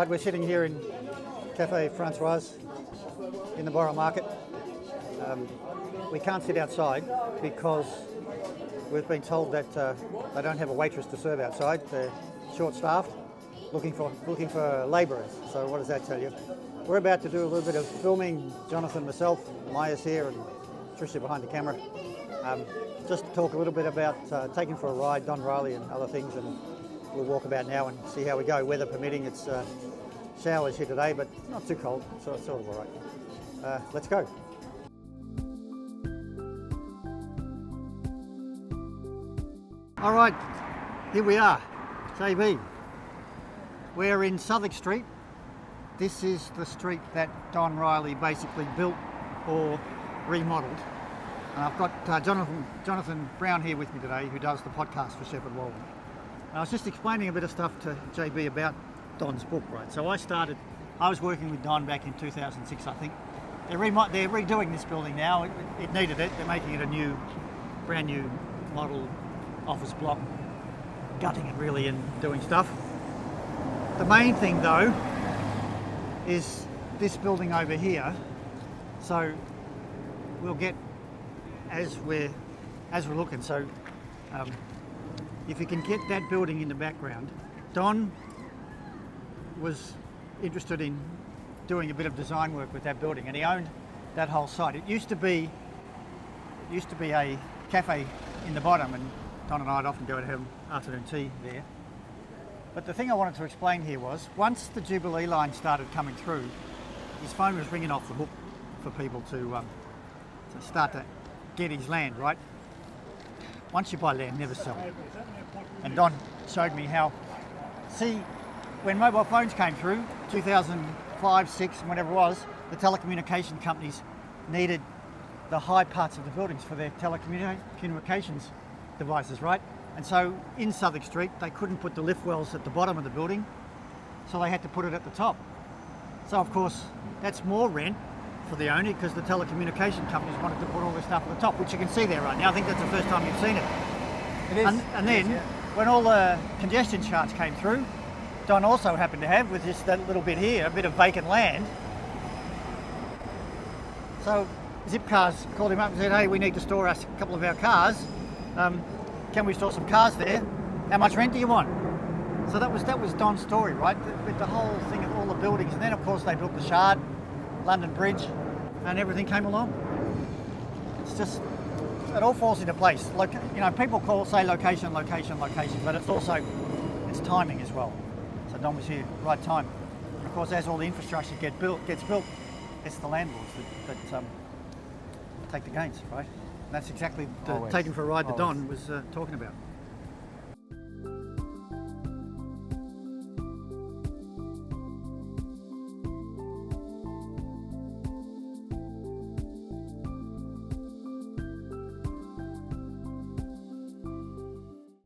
Right, we're sitting here in Cafe Francoise in the Borough Market. We can't sit outside because we've been told that they don't have a waitress to serve outside. They're short-staffed, looking for labourers. So what does that tell you? We're about to do a little bit of filming. Jonathan, myself, Maya's here, and Tricia behind the camera. Just to talk a little bit about taking for a ride, Don Riley and other things, and we'll walk about now and see how we go. Weather permitting, it's showers here today, but not too cold, so it's sort of all right. Let's go. All right, here we are, JB. We're in Southwark Street. This is the street that Don Riley basically built or remodelled. And I've got Jonathan Brown here with me today, who does the podcast for Shepheard-Walwyn. And I was just explaining a bit of stuff to JB about Don's book, right? So I was working with Don back in 2006, I think. They're redoing this building now. It needed it. They're making it a brand new model office block, gutting it really and doing stuff. The main thing though is this building over here. So we'll get as we're looking. So if you can get that building in the background, Don was interested in doing a bit of design work with that building, and he owned that whole site. It used to be a cafe in the bottom, and Don and I'd often go to have afternoon tea there. But the thing I wanted to explain here was, once the Jubilee line started coming through, his phone was ringing off the hook for people to start to get his land, right? Once you buy land, never sell it. And Don showed me how, when mobile phones came through, 2005, 6, and whatever it was, the telecommunication companies needed the high parts of the buildings for their telecommunications devices, right? And so in Southwark Street, they couldn't put the lift wells at the bottom of the building, so they had to put it at the top. So of course, that's more rent for the owner because the telecommunication companies wanted to put all this stuff at the top, which you can see there right now. I think that's the first time you've seen it. It is. And then, when all the congestion charts came through, Don also happened to have, with just that little bit here, a bit of vacant land. So Zipcars called him up and said, hey, we need to store a couple of our cars. Can we store some cars there? How much rent do you want? So that was Don's story, right? With the whole thing of all the buildings. And then of course they built the Shard, London Bridge, and everything came along. It's just, it all falls into place. People say location, but it's also, it's timing as well. So Don was here, right time. And of course, as all the infrastructure gets built, it's the landlords that take the gains, right? And that's exactly taking for a ride that Don was talking about.